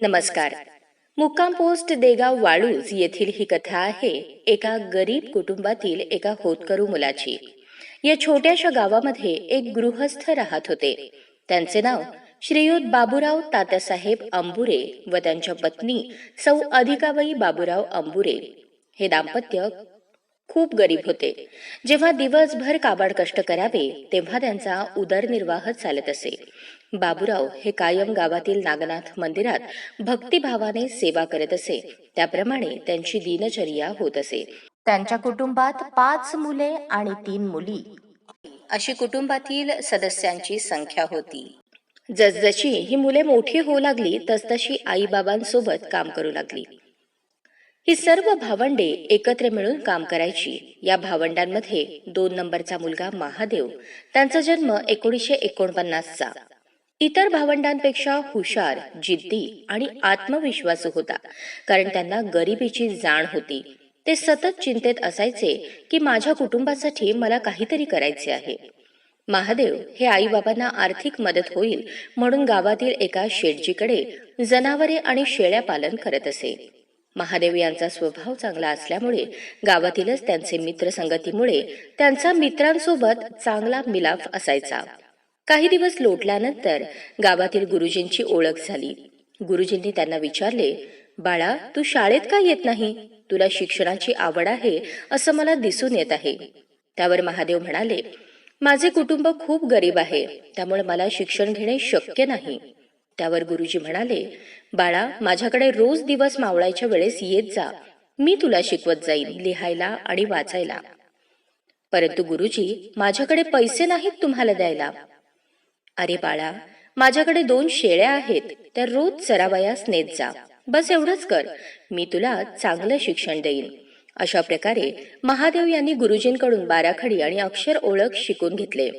नमस्कार. मुक्काम पोस्ट देगाव वाळूज येथील ही कथा आहे एका गरीब कुटुंबातील एका होतकरू मुलाची. या छोट्याशा गावामध्ये एक गृहस्थ राहत होते. त्यांचे नाव श्रीयुत बाबूराव तात्यासाहेब अंबुरे व त्यांच्या पत्नी सौ अधिकाबाई बाबूराव अंबुरे. हे दाम्पत्य खूप गरीब होते. जेव्हा दिवसभर काबाड कष्ट करावे तेव्हा त्यांचा उदरनिर्वाह चालत असे. बाबूराव हे कायम गावातील नागनाथ मंदिरात भक्तिभावाने सेवा करत असे. त्याप्रमाणे त्यांची दिनचर्या होत असे. त्यांच्या कुटुंबात 5 मुले आणि 3 मुली अशी कुटुंबातील सदस्यांची संख्या होती. जसजशी ही मुले मोठी होऊ लागली तसतशी आईबाबांसोबत काम करू लागली. ही सर्व भावंडे एकत्र मिळून काम करायची. या भावंडांमध्ये 2 नंबरचा मुलगा महादेव, त्यांचा जन्म 1949चा. इतर भावंडांपेक्षा हुशार, जिद्दी आणि आत्मविश्वासू होता, कारण त्यांना गरिबीची जाण होती. ते सतत चिंतेत असायचे की माझ्या कुटुंबासाठी मला काहीतरी करायचे आहे. महादेव हे आईबाबांना आर्थिक मदत होईल म्हणून गावातील एका शेटजीकडे जनावरे आणि शेळ्या पालन करत असे. महादेव यांचा स्वभाव चांगला असल्यामुळे गावातीलच त्यांचे मित्रसंगतीमुळे त्यांचा मित्रांसोबत चांगला मिलाफ असायचा. काही दिवस लोटल्यानंतर गावातील गुरुजींची ओळख झाली. गुरुजींनी त्यांना विचारले, बाळा, तू शाळेत का येत नाही? तुला शिक्षणाची आवड आहे असं मला दिसून येत आहे. त्यावर महादेव म्हणाले, माझे कुटुंब खूप गरीब आहे, त्यामुळे मला शिक्षण घेणे शक्य नाही. त्यावर गुरुजी म्हणाले, बाळा, माझ्याकडे रोज दिवस मावळायच्या वेळेस येत जा, मी तुला शिकवत जाईन लिहायला आणि वाचायला. परंतु गुरुजी, माझ्याकडे पैसे नाहीत तुम्हाला द्यायला. अरे बाळा, माझ्याकडे 2 शेळ्या आहेत, त्या रोज चरावयास नेत जा, बस एवढंच कर, मी तुला चांगलं शिक्षण देईन. अशा प्रकारे महादेव यांनी गुरुजींकडून बाराखडी आणि अक्षर ओळख शिकून घेतले.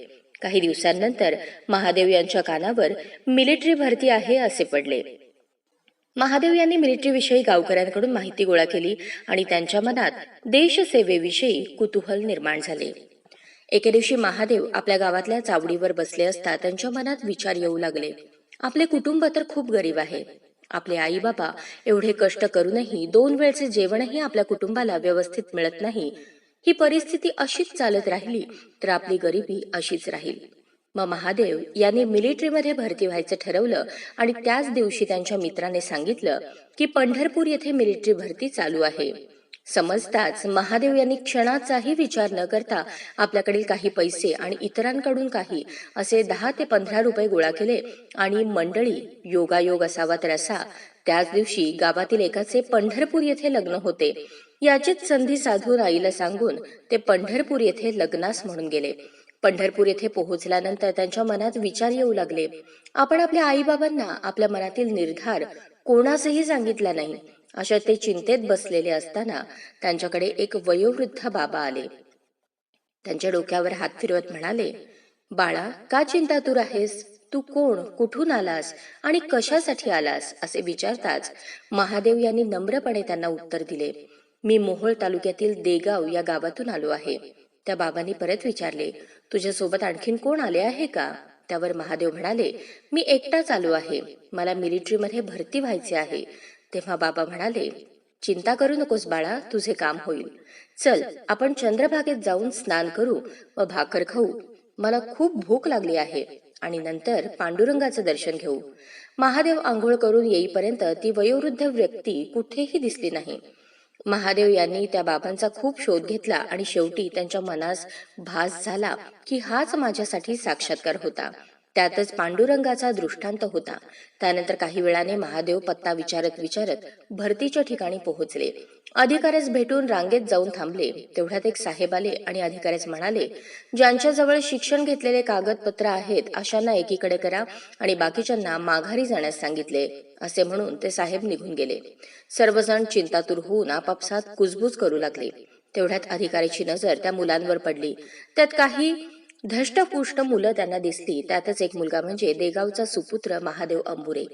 काही दिवसांनंतर महादेव यांच्या कानावर मिलिटरी भरती आहे असे पडले. महादेव यांनी मिलिटरीविषयी गावकऱ्यांकडून माहिती गोळा केली आणि त्यांच्या मनात देशसेवेविषयी कुतूहल निर्माण झाले. एके दिवशी महादेव आपल्या गावातल्या चावडीवर बसले असता त्यांच्या मनात विचार येऊ लागले. आपले कुटुंब तर खूप गरीब आहे. आपले आई बाबा एवढे कष्ट करूनही 2 वेळचे जेवणही आपल्या कुटुंबाला व्यवस्थित मिळत नाही. ही परिस्थिती अशीच चालत राहिली तर आपली गरिबी अशीच राहील. मग महादेव यांनी मिलिटरीमध्ये भरती व्हायचं ठरवलं आणि त्याच दिवशी त्यांच्या मित्राने सांगितलं की पंढरपूर येथे मिलिटरी भरती चालू आहे. समजताच महादेव यांनी क्षणाचाही विचार न करता आपल्याकडील काही पैसे आणि इतरांकडून काही असे 10 ते 15 रुपये गोळा केले आणि मंडळी, योगायोग असावा तर असा, त्याच दिवशी गावातील एकाचे पंढरपूर येथे लग्न होते. याचीच संधी साधून आईला सांगून ते पंढरपूर येथे लग्नास म्हणून गेले. पंढरपूर येथे पोहोचल्यानंतर त्यांच्या मनात विचार येऊ लागले. आपण आपल्या आईबाबांना आपल्या मनातील निर्धार कोणासही सांगितला नाही. अशा ते चिंतेत बसलेले असताना त्यांच्याकडे एक वयोवृद्ध बाबा आले. त्यांच्या डोक्यावर हात फिरवत म्हणाले, बाळा, का चिंतातूर आहेस? तू कोण, कुठून आलास आणि कशासाठी आलास? असे विचारताच महादेव यांनी नम्रपणे त्यांना उत्तर दिले, मी मोहोळ तालुक्यातील देगाव या गावातून आलो आहे. त्या बाबांनी परत विचारले, तुझ्यासोबत आणखीन कोण आले आहे का? त्यावर महादेव म्हणाले, मी एकटाच आलो आहे, मला मिलिटरीमध्ये भरती व्हायचे आहे. तेव्हा बाबा म्हणाले, चिंता करू नकोस बाळा, तुझे काम होईल. चल, आपण चंद्रभागेत जाऊन स्नान करू व भाकर खाऊ. मला खूप भूक लागली आहे आणि नंतर पांडुरंगाचं दर्शन घेऊ. महादेव आंघोळ करून येईपर्यंत ती वयोवृद्ध व्यक्ती कुठेही दिसली नाही. महादेव यांनी त्या बाबांचा खूप शोध घेतला आणि शेवटी त्यांच्या मनास भास झाला की हाच माझ्यासाठी साक्षात्कार होता. त्यातच पांडुरंगाचा दृष्टांत होता. त्यानंतर काही वेळाने महादेव पत्ता विचारत विचारत भरतीच्या ठिकाणी पोहोचले. अधिकाऱ्यास भेटून रांगेत जाऊन थांबले. तेवढ्यात एक साहेब आले आणि अधिकाऱ्यास म्हणाले, ज्यांच्याजवळ शिक्षण घेतलेले कागदपत्र आहेत अशांना एकीकडे करा आणि बाकीच्यांना माघारी जाण्यास सांगितले. असे म्हणून ते साहेब निघून गेले. सर्वजण चिंतातूर होऊन आपापसात कुजबूज करू लागले. तेवढ्यात अधिकाऱ्याची नजर त्या मुलांवर पडली. त्यात काही धष्टपुष्ट मुलं त्यांना दिसली. त्यातच एक मुलगा म्हणजे देगावचा सुपुत्र महादेव अंबुरे.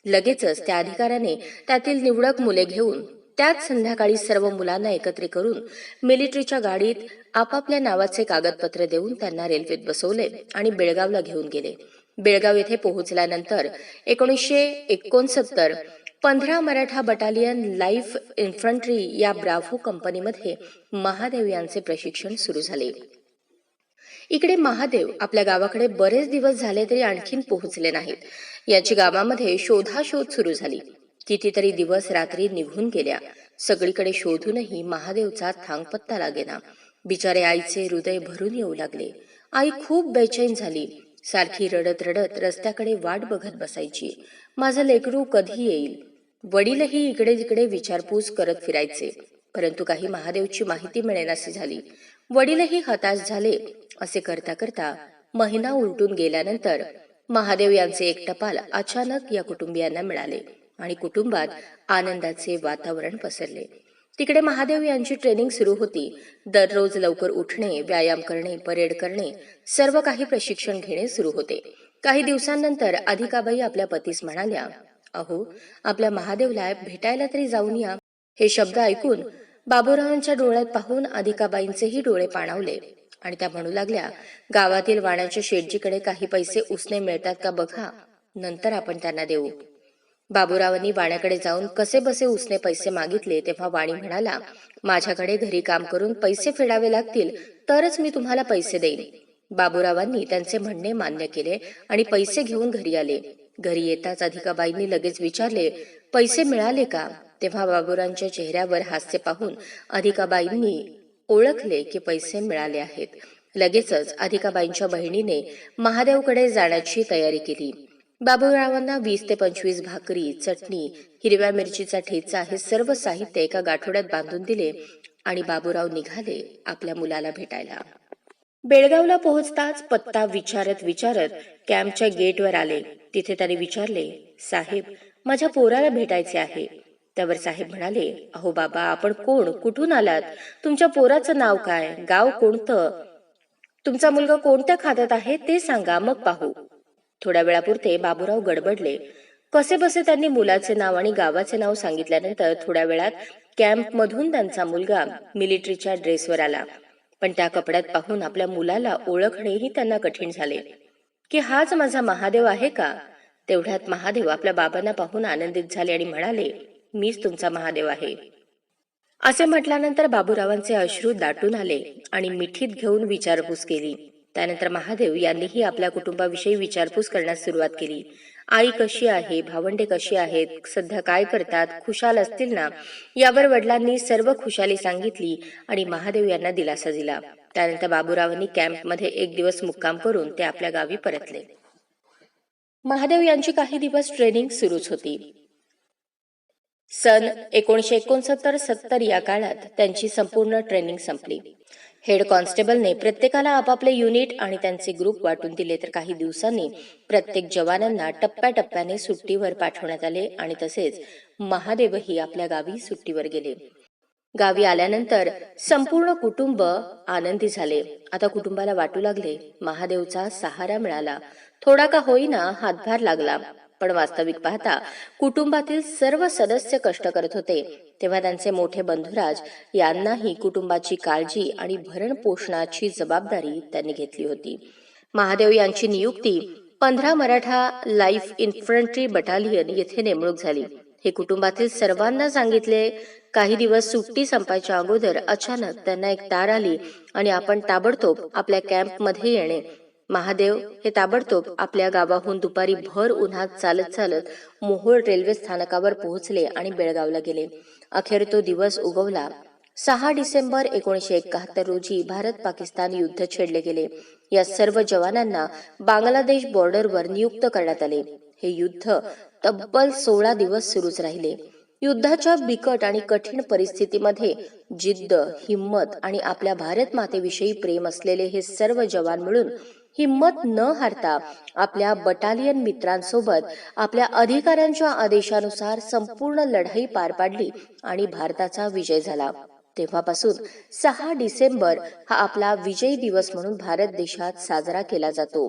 लगेचच त्या अधिकाऱ्याने त्यातील निवडक मुले घेऊन त्याच संध्याकाळी सर्व मुलांना एकत्रित करून मिलिटरीच्या गाडीत आपापल्या नावाचे कागदपत्र देऊन त्यांना रेल्वेत बसवले आणि बेळगावला घेऊन गेले. बेळगाव येथे पोहोचल्यानंतर 1969 15 मराठा बटालियन लाईफ इन्फंट्री या ब्राव्हो कंपनीमध्ये महादेव यांचे प्रशिक्षण सुरू झाले. इकडे महादेव आपल्या गावाकडे बरेच दिवस झाले तरी आणखीन पोहोचले नाहीत. याची गावामध्ये शोधाशोध सुरू झाली. कितीतरी दिवस रात्री निघून गेल्या. सगळीकडे शोधूनही महादेवचा थांगपत्ता लागेना. बिचारे आईचे हृदय भरून येऊ लागले. आई खूप बेचैन झाली. सारखी रडत रडत रस्त्याकडे वाट बघत बसायची. माझं लेकरू कधी येईल? वडीलही इकडे तिकडे विचारपूस करत फिरायचे, परंतु काही महादेवची माहिती मिळेनाशी झाली. वडीलही हताश झाले. असे करता करता महिना उलटून गेल्यानंतर महादेव यांचे एक टपाल अचानक या कुटुंबियांना मिळाले आणि कुटुंबात आनंदाचे वातावरण पसरले. तिकडे महादेव यांची ट्रेनिंग सुरू होती. दररोज लवकर उठणे, व्यायाम करणे, परेड करणे, सर्व काही प्रशिक्षण घेणे सुरू होते. काही दिवसांनंतर अधिकाबाई आपल्या पतीस म्हणाल्या, अहो, आपल्या महादेवला भेटायला तरी जाऊन या. हे शब्द ऐकून बाबूरावांच्या डोळ्यात पाहून अधिकाबाईंचेही डोळे पाणावले आणि त्या म्हणू लागल्या, गावातील वाण्याच्या शेटजीकडे काही पैसे उसने मिळतात का बघा, नंतर आपण त्यांना देऊ. बाबूरावांनी वाण्याकडे जाऊन कसे बसे उसने पैसे मागितले तेव्हा वाणी म्हणाला, माझ्याकडे घरी काम करून पैसे फेडावे लागतील तरच मी तुम्हाला पैसे देईन. बाबूरावांनी त्यांचे म्हणणे मान्य केले आणि पैसे घेऊन घरी आले. घरी येताच अधिकाबाईंनी लगेच विचारले, पैसे मिळाले का? तेव्हा बाबूरावांच्या चेहऱ्यावर हास्य पाहून अधिकाबाईंनी ओळखले की पैसे मिळाले आहेत. लगेचच अधिकाबाईंच्या बहिणीने महादेवकडे जाण्याची तयारी केली. बाबूरावांना 20 ते 25 भाकरी, चटणी, हिरव्या मिरचीचा ठेचा हे सर्व साहित्य एका गाठोड्यात बांधून दिले आणि बाबूराव निघाले आपल्या मुलाला भेटायला. बेळगावला पोहोचताच पत्ता विचारत विचारत कॅम्पच्या गेटवर आले. तिथे त्यांनी विचारले, साहेब, माझ्या पोराला भेटायचे आहे. त्यावर साहेब म्हणाले, अहो बाबा, आपण कोण, कुठून आलात? तुमच्या पोराचं नाव काय, गाव कोणतं, तुमचा मुलगा कोणत्या खात्यात आहे ते सांगा, मग पाहू. थोड्या वेळापुरते बाबूराव गडबडले. कसे बसे त्यांनी मुलाचे नाव आणि गावाचे नाव सांगितल्यानंतर थोड्या वेळात कॅम्प मधून त्यांचा मुलगा मिलिटरीच्या ड्रेसवर आला. पण त्या कपड्यात पाहून आपल्या मुलाला ओळखणेही त्यांना कठीण झाले. की हाच माझा महादेव आहे का? तेवढ्यात महादेव आपल्या बाबांना पाहून आनंदित झाले आणि म्हणाले, मीच तुमचा महादेव आहे. असे म्हटल्यानंतर बाबूरावांचे अश्रू दाटून आले आणि मिठीत घेऊन विचारपूस केली. त्यानंतर महादेव यांनीही आपल्या कुटुंबाविषयी विचारपूस करण्यास सुरुवात केली. आई कशी आहे, भावंडे कशी आहेत, सध्या काय करतात, खुशाल असतील ना? यावर वडिलांनी सर्व खुशाली सांगितली आणि महादेव यांना दिलासा दिला. त्यानंतर बाबूरावांनी कॅम्पमध्ये एक दिवस मुक्काम करून ते आपल्या गावी परतले. महादेव यांची काही दिवस ट्रेनिंग सुरूच होती. सन 1969-70 या काळात त्यांची संपूर्ण ट्रेनिंग संपली. हेड कॉन्स्टेबलने प्रत्येकाला आपापले युनिट आणि त्यांचे ग्रुप वाटून दिले, तर काही दिवसांनी प्रत्येक जवानांना टप्प्याटप्प्याने सुट्टीवर पाठवण्यात आले आणि तसेच महादेवही आपल्या गावी सुट्टीवर गेले. गावी आल्यानंतर संपूर्ण कुटुंब आनंदी झाले. आता कुटुंबाला वाटू लागले, महादेवचा सहारा मिळाला, थोडा का होईना हातभार लागला. पण वास्तविक पाहता कुटुंबातील सर्व सदस्य कष्ट करत होते. तेव्हा त्यांचे मोठे बंधुराज यांनाही कुटुंबाची काळजी आणि भरण पोषणाची जबाबदारी त्यांनी घेतली होती. महादेव यांची नियुक्ती 15 मराठा लाईफ इन्फंट्री बटालियन येथे नेमणूक झाली. हे कुटुंबातील सर्वांना सांगितले. काही दिवस सुट्टी संपायच्या अगोदर अचानक त्यांना एक तार आली आणि आपण ताबडतोब आपल्या कॅम्पमध्ये येणे. महादेव हे ताबडतोब आपल्या गावाहून दुपारी भर उन्हात चालत चालत मोहोळ रेल्वे स्थानकावर पोहोचले आणि बेळगावला गेले. अखेर तो दिवस उगवला. 6 डिसेंबर 1971 रोजी भारत पाकिस्तान युद्ध छेडले गेले. या सर्व जवानांना बांगलादेश बॉर्डरवर नियुक्त करण्यात आले. हे युद्ध तब्बल 16 दिवस सुरूच राहिले. युद्धाच्या बिकट आणि कठीण परिस्थितीमध्ये जिद्द, हिम्मत आणि आपल्या भारत मातेविषयी प्रेम असलेले हे सर्व जवान मिळून हिम्मत न हारता आपल्या बटालियन मित्रांसोबत आपल्या अधिकाऱ्यांच्या आदेशानुसार संपूर्ण लढाई पार पाडली आणि भारताचा विजय झाला. तेव्हापासून 6 डिसेंबर हा आपला विजय दिवस म्हणून भारत देशात साजरा केला जातो.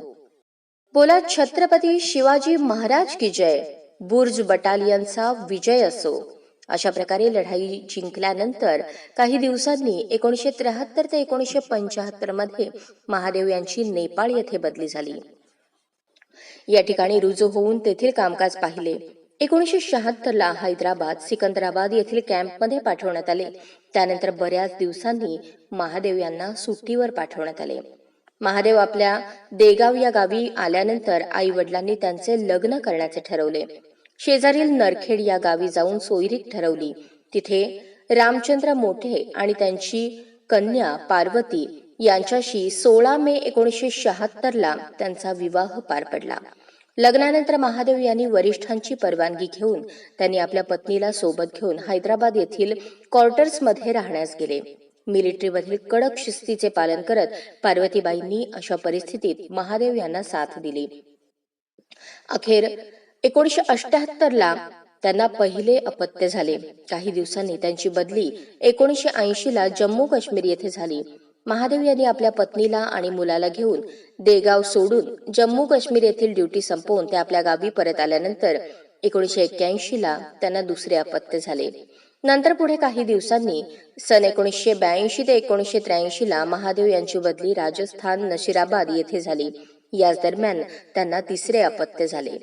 बोला छत्रपती शिवाजी महाराज की जय. बुर्ज बटालियनचा विजय असो. अशा प्रकारे लढाई जिंकल्यानंतर काही दिवसांनी 1973 ते 1975 मध्ये महादेव यांची नेपाळ येथे बदली झाली. या ठिकाणी रुजू होऊन तेथील कामकाज पाहिले. 1976ला हैदराबाद, सिकंदराबाद येथील कॅम्पमध्ये पाठवण्यात आले. त्यानंतर बऱ्याच दिवसांनी महादेव यांना सुट्टीवर पाठवण्यात आले. महादेव आपल्या देगाव या गावी आल्यानंतर आई वडिलांनी त्यांचे लग्न करण्याचे ठरवले. शेजारील नरखेड या गावी जाऊन सोयरीक ठरवली. तिथे रामचंद्र मोठे आणि त्यांची कन्या पार्वती यांच्याशी 16 मे 1976ला त्यांचा विवाह पार पडला. लग्नानंतर महादेव यांनी वरिष्ठांची परवानगी घेऊन त्यांनी आपल्या पत्नीला सोबत घेऊन हैदराबाद येथील क्वार्टर्समध्ये राहण्यास गेले. मिलिटरीमधील कडक शिस्तीचे पालन करत पार्वतीबाईंनी अशा परिस्थितीत महादेव यांना साथ दिली. अखेर 1978ला त्यांना पहिले अपत्य झाले. काही दिवसांनी त्यांची बदली 1980ला जम्मू काश्मीर येथे झाली. महादेव यांनी आपल्या पत्नीला आणि मुलाला घेऊन देगाव सोडून जम्मू काश्मीर येथील ड्युटी संपवून ते आपल्या गावी परत आल्यानंतर 1981ला त्यांना दुसरे अपत्य झाले. नंतर पुढे काही दिवसांनी सन 1982 ते 1983ला महादेव यांची बदली राजस्थान नशिराबाद येथे झाली. याच दरम्यान त्यांना तिसरे अपत्य झाले.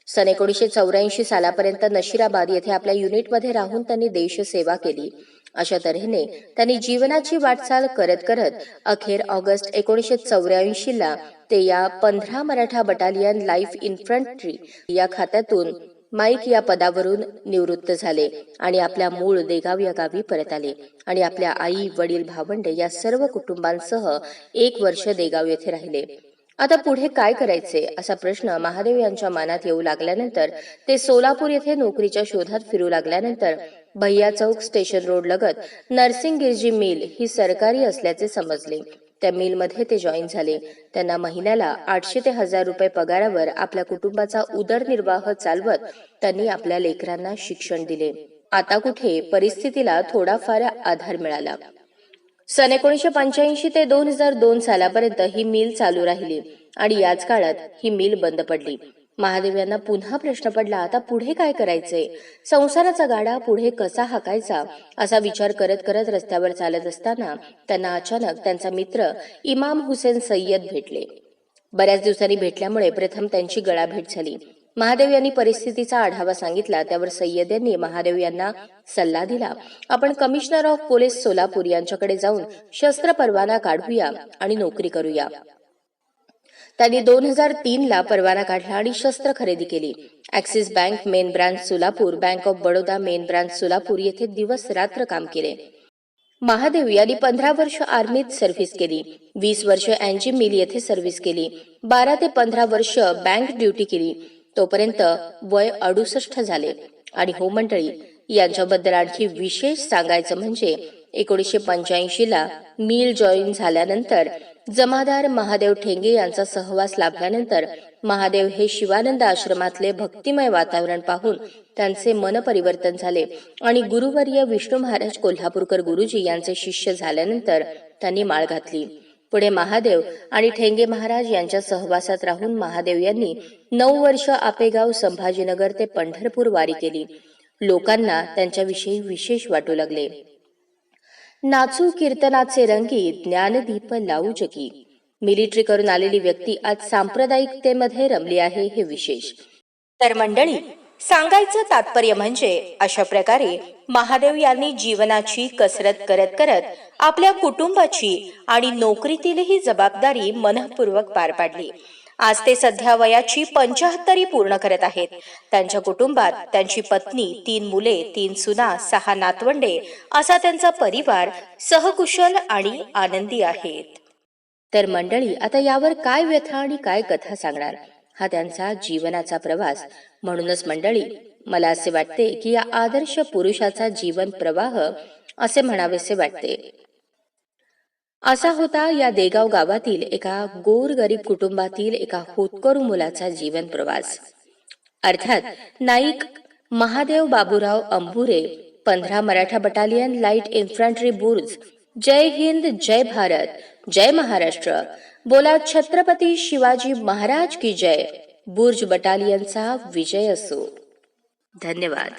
सन 1984 सालापर्यंत नशिराबाद येथे आपल्या युनिटमध्ये राहून त्यांनी देशसेवा केली. अशा तऱ्हेने त्यांनी जीवनाची वाटचाल करत करत अखेर ऑगस्ट 1984ला ते या 15 मराठा बटालियन लाईफ इन्फंट्री या खात्यातून माईक या पदावरून निवृत्त झाले आणि आपल्या मूळ देगाव या गावी परत आले आणि आपल्या आई, वडील, भावंडे या सर्व कुटुंबांसह 1 वर्ष देगाव येथे राहिले. आता पुढे काय करायचे असा प्रश्न महादेव यांच्या मनात येऊ लागल्यानंतर ते सोलापूर येथे नोकरीच्या शोधात फिरू लागल्यानंतर भैया चौक स्टेशन रोड लगत नर्सिंग गिरजी मिल ही सरकारी असल्याचे समजले. त्या मिलमध्ये ते जॉईन झाले. त्यांना महिन्याला 800 ते 1000 रुपये पगारावर आपल्या कुटुंबाचा उदरनिर्वाह चालवत त्यांनी आपल्या लेकरांना शिक्षण दिले. आता कुठे परिस्थितीला थोडाफार आधार मिळाला. सन 1985 ते 2002 सालापर्यंत ही मिल चालू राहिली आणि याच काळात ही मिल बंद पडली. महादेव यांना पुन्हा प्रश्न पडला, आता पुढे काय करायचे? संसाराचा गाडा पुढे कसा हाकायचा असा विचार करत करत रस्त्यावर चालत असताना त्यांना अचानक त्यांचा मित्र इमाम हुसेन सय्यद भेटले. बऱ्याच दिवसांनी भेटल्यामुळे प्रथम त्यांची गळाभेट झाली. महादेव यांनी परिस्थितीचा आढावा सांगितला. त्यावर सय्यद यांनी महादेव यांना सल्ला दिला, आपण कमिशनर ऑफ पोलीस सोलापूर यांच्याकडे जाऊन शस्त्र परवाना काढूया आणि नोकरी करूया. त्यांनी 2003ला परवाना काढला आणि शस्त्र खरेदी केली. Axis bank main branch Solapur, bank of Baroda main branch Solapur येथे दिवस रात्र काम केले. महादेव यांनी 15 वर्ष आर्मीत सर्व्हिस केली, 20 वर्ष एनजी मिल येथे सर्व्हिस केली, 12 ते 15 वर्ष बँक ड्युटी केली. तोपर्यंत वय 68 झाले. आणि हो मंडळी, यांच्याबद्दल आणखी विशेष सांगायचं म्हणजे 1985ला मिल जॉईन झाल्यानंतर जमादार महादेव ठेंगे यांचा सहवास लाभल्यानंतर महादेव हे शिवानंद आश्रमातले भक्तिमय वातावरण पाहून त्यांचे मन परिवर्तन झाले आणि गुरुवर्य विष्णू महाराज कोल्हापूरकर गुरुजी यांचे शिष्य झाल्यानंतर त्यांनी माळ घातली. पुढे महादेव आणि ठेंगे महाराज यांच्या सहवासात राहून महादेव यांनी 9 वर्ष आपेगाव, संभाजीनगर ते पंढरपूर वारी केली. लोकांना त्यांच्याविषयी विशेष वाटू लागले. नाचू कीर्तनाचे रंगी, ज्ञानदीप लावू जगी. मिलिटरी करून आलेली व्यक्ती आज सांप्रदायिकतेमध्ये रमली आहे, हे विशेष. तर मंडळी, सांगायचं तात्पर्य म्हणजे अशा प्रकारे महादेव यांनी जीवनाची कसरत करत करत आपल्या कुटुंबाची आणि नोकरीतीलही जबाबदारी मनःपूर्वक पार पाडली. आज ते सध्या वयाची 75 पूर्ण करत आहेत. त्यांच्या कुटुंबात त्यांची पत्नी, 3 मुले, 3 सुना, 6 नातवंडे असा त्यांचा परिवार सहकुशल आणि आनंदी आहेत. तर मंडळी, आता यावर काय व्यथा आणि काय कथा सांगणार? हा त्यांचा जीवनाचा प्रवास. म्हणूनच मंडळी, मला असे वाटते की या आदर्श पुरुषाचा जीवन प्रवाह असे म्हणावेसे वाटते. असा होता या देगाव गावातील एका गोरगरीब कुटुंबातील एका होतकरू मुलाचा जीवन प्रवास. अर्थात Naik Mahadev Baburao Ambure, 15 Maratha battalion light infantry बुर्ज. जय हिंद, जय भारत, जय महाराष्ट्र. बोला छत्रपती शिवाजी महाराज की जय. बुर्ज बटालियनचा विजय असो. धन्यवाद.